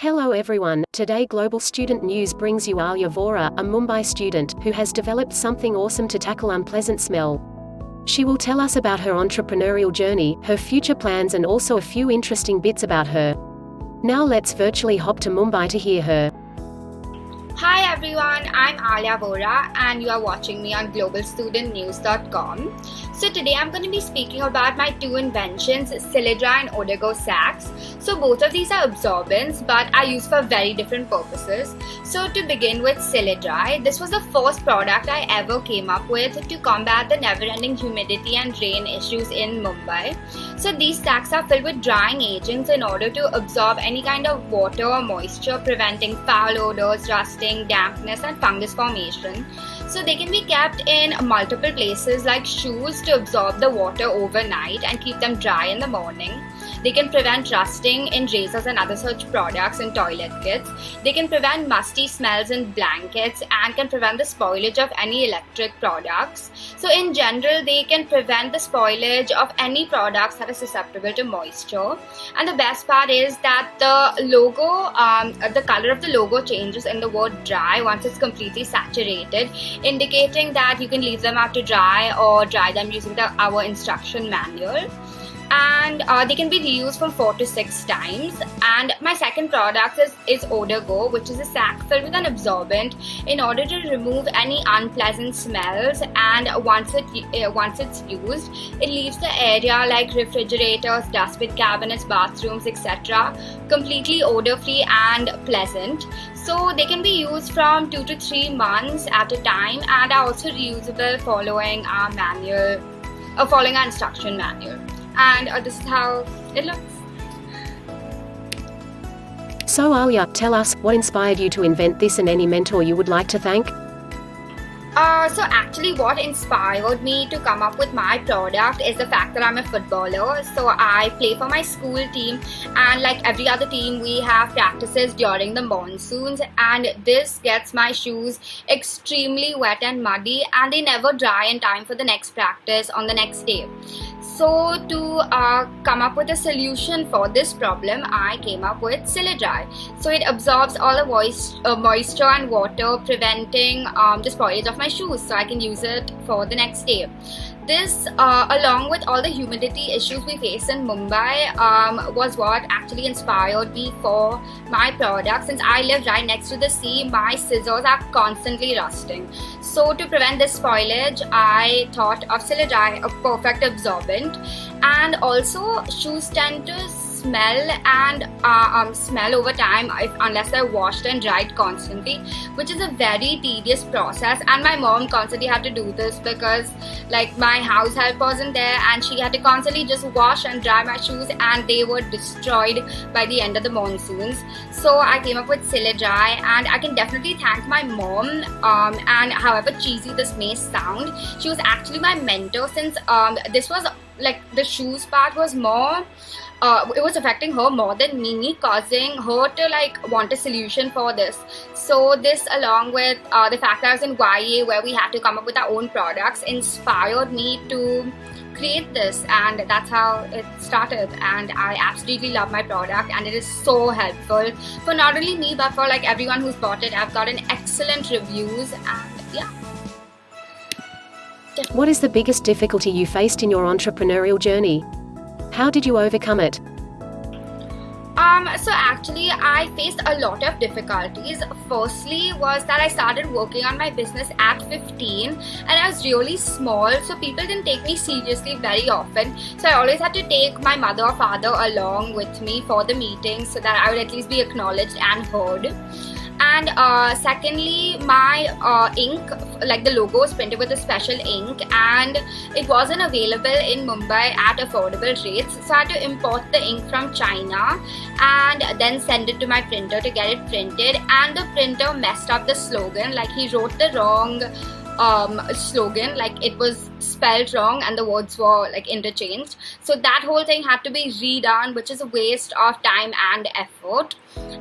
Hello everyone, today Global Student News brings you Aalya Vora, a Mumbai student, who has developed something awesome to tackle unpleasant smell. She will tell us about her entrepreneurial journey, her future plans and also a few interesting bits about her. Now let's virtually hop to Mumbai to hear her. Hi everyone, I'm Aalya Vora and you are watching me on globalstudentnews.com. So today I'm going to be speaking about my two inventions, Sili-Dry and Odor sacks. So both of these are absorbents but are used for very different purposes. So to begin with Sili-Dry, this was the first product I ever came up with to combat the never-ending humidity and rain issues in Mumbai. So these sacks are filled with drying agents in order to absorb any kind of water or moisture, preventing foul odors, rusting, dampness and fungus formation. So they can be kept in multiple places like shoes to absorb the water overnight and keep them dry in the morning. They can prevent rusting in razors and other such products in toilet kits. They can prevent musty smells in blankets and can prevent the spoilage of any electric products. So in general, they can prevent the spoilage of any products that are susceptible to moisture. And the best part is that the logo, the color of the logo changes in the word dry once it's completely saturated, indicating that you can leave them out to dry or dry them using our instruction manual. And they can be reused from 4 to 6 times. And my second product is Odor, which is a sack filled with an absorbent in order to remove any unpleasant smells. And once it's used, it leaves the area like refrigerators, dustbin cabinets, bathrooms, etc. completely odor-free and pleasant. So they can be used from 2 to 3 months at a time and are also reusable following our instruction manual. And this is how it looks. So Aalya, tell us, what inspired you to invent this and any mentor you would like to thank? So actually what inspired me to come up with my product is the fact that I'm a footballer. So I play for my school team, and like every other team we have practices during the monsoons, and this gets my shoes extremely wet and muddy and they never dry in time for the next practice on the next day. So to come up with a solution for this problem, I came up with Sili-Dry. So it absorbs all the moisture and water, preventing the spoilage of my shoes, so I can use it for the next day. This, along with all the humidity issues we face in Mumbai, was what actually inspired me for my product. Since I live right next to the sea, my scissors are constantly rusting. So to prevent this spoilage, I thought of Sili-Dry, a perfect absorbent. And also, shoes tend to smell over time unless they're washed and dried constantly, which is a very tedious process. And my mom constantly had to do this because like my house help wasn't there and she had to constantly just wash and dry my shoes and they were destroyed by the end of the monsoons. So I came up with Sili-Dry, and I can definitely thank my mom, and however cheesy this may sound, she was actually my mentor, since this was like the shoes part was more it was affecting her more than me, causing her to like want a solution for this. So this, along with the fact that I was in YA where we had to come up with our own products, inspired me to create this, and that's how it started. And I absolutely love my product, and it is so helpful for not only me but for like everyone who's bought it. I've gotten excellent reviews, and yeah. What is the biggest difficulty you faced in your entrepreneurial journey? How did you overcome it? So actually I faced a lot of difficulties. Firstly was that I started working on my business at 15 and I was really small, so people didn't take me seriously very often. So I always had to take my mother or father along with me for the meetings so that I would at least be acknowledged and heard. And secondly, my ink, like the logo was printed with a special ink and it wasn't available in Mumbai at affordable rates. So I had to import the ink from China and then send it to my printer to get it printed. And the printer messed up the slogan, like he wrote the wrong slogan, like it was spelled wrong and the words were like interchanged. So that whole thing had to be redone, which is a waste of time and effort.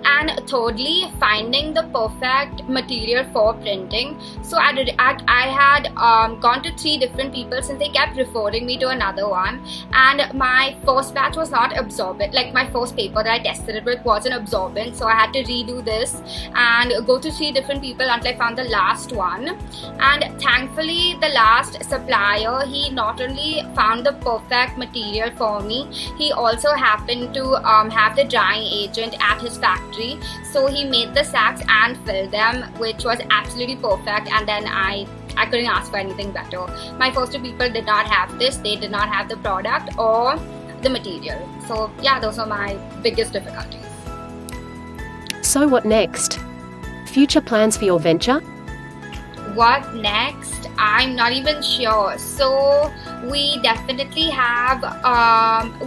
And thirdly, finding the perfect material for printing. So I had gone to 3 different people since they kept referring me to another one, and my first batch was not absorbent. Like my first paper that I tested it with wasn't absorbent, so I had to redo this and go to 3 different people until I found the last one. And thankfully, the last supplier, he not only found the perfect material for me, he also happened to have the drying agent at his factory, so he made the sacks and filled them, which was absolutely perfect. And then I couldn't ask for anything better. My first 2 people did not have this. They did not have the product or the material. So yeah, those are my biggest difficulties. So what next? Future plans for your venture? What next? I'm not even sure. So we definitely have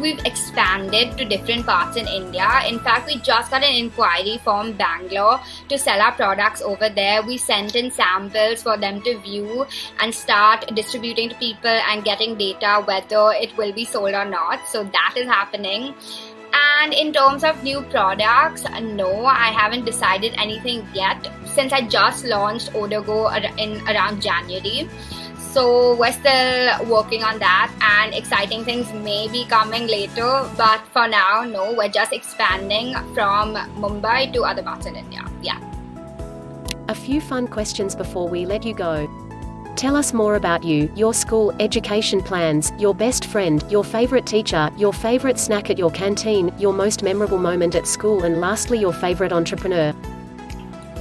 we've expanded to different parts in India. In fact, we just got an inquiry from Bangalore to sell our products over there. We sent in samples for them to view and start distributing to people and getting data whether it will be sold or not. So that is happening. And in terms of new products, no, I haven't decided anything yet since I just launched Odogo in around January. So we're still working on that, and exciting things may be coming later. But for now, no, we're just expanding from Mumbai to other parts in India. Yeah. A few fun questions before we let you go. Tell us more about you, your school, education plans, your best friend, your favorite teacher, your favorite snack at your canteen, your most memorable moment at school, and lastly, your favorite entrepreneur.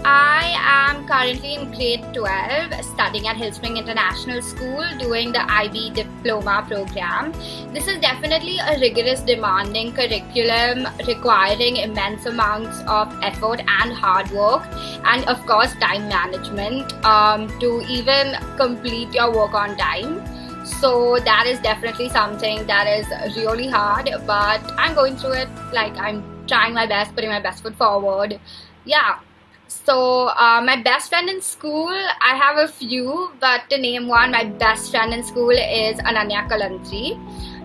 I am currently in grade 12, studying at Hillspring International School, doing the IB diploma program. This is definitely a rigorous, demanding curriculum requiring immense amounts of effort and hard work, and of course time management to even complete your work on time. So that is definitely something that is really hard, but I'm going through it. Like, I'm trying my best, putting my best foot forward. Yeah. So my best friend in school, I have a few, but to name one, my best friend in school is Ananya Kalantri.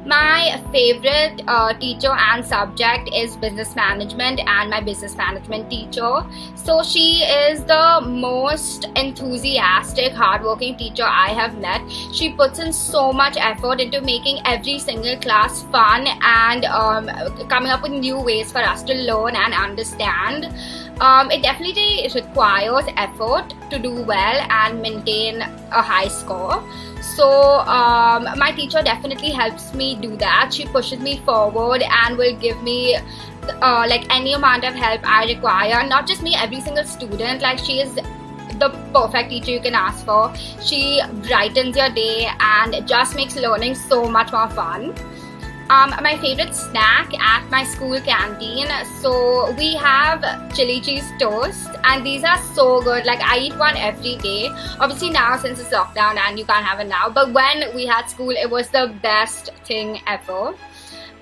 My favorite teacher and subject is business management, and my business management teacher. So she is the most enthusiastic, hardworking teacher I have met. She puts in so much effort into making every single class fun and coming up with new ways for us to learn and understand. It definitely requires effort to do well and maintain a high score. So my teacher definitely helps me do that. She pushes me forward and will give me like any amount of help I require. Not just me, every single student. Like, she is the perfect teacher you can ask for. She brightens your day and just makes learning so much more fun. My favorite snack at my school canteen, so we have chili cheese toast, and these are so good. Like, I eat one every day. Obviously now, since it's lockdown and you can't have it now, but when we had school, it was the best thing ever.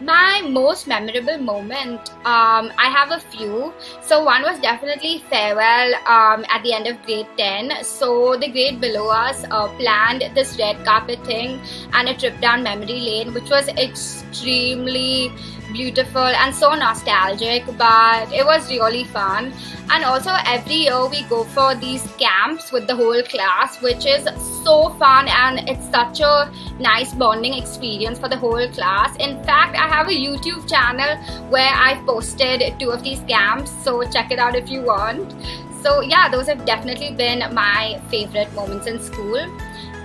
My most memorable moment, I have a few. So one was definitely farewell at the end of grade 10. So the grade below us planned this red carpet thing and a trip down memory lane, which was extremely beautiful and so nostalgic, but it was really fun. And also every year we go for these camps with the whole class, which is so fun, and it's such a nice bonding experience for the whole class. In fact, I have a YouTube channel where I've posted 2 of these camps, so check it out if you want. So yeah, those have definitely been my favorite moments in school.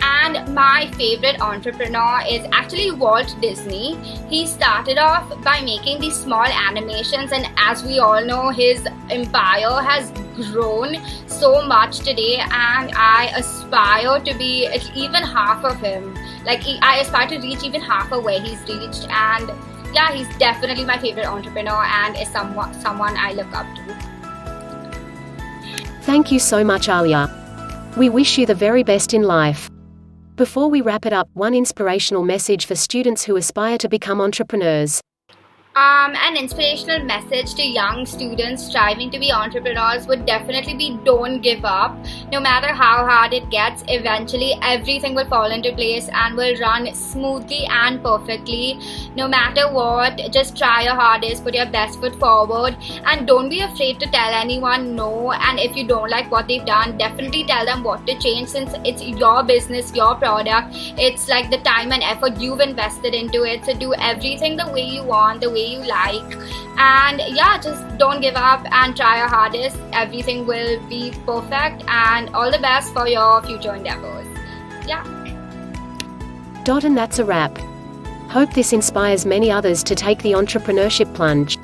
And my favorite entrepreneur is actually Walt Disney. He started off by making these small animations, and as we all know, his empire has grown so much today, and I aspire to be even half of him. Like, I aspire to reach even half of where he's reached, and yeah, he's definitely my favorite entrepreneur and is someone I look up to. Thank you so much, Aalya. We wish you the very best in life. Before we wrap it up, one inspirational message for students who aspire to become entrepreneurs. An inspirational message to young students striving to be entrepreneurs would definitely be don't give up. No matter how hard it gets, eventually everything will fall into place and will run smoothly and perfectly. No matter what, just try your hardest, put your best foot forward, and don't be afraid to tell anyone no. And if you don't like what they've done, definitely tell them what to change, since it's your business, your product. It's like the time and effort you've invested into it. So do everything the way you want, the way you like, and yeah, just don't give up and try your hardest. Everything will be perfect, and all the best for your future endeavors. Yeah. And that's a wrap. Hope this inspires many others to take the entrepreneurship plunge.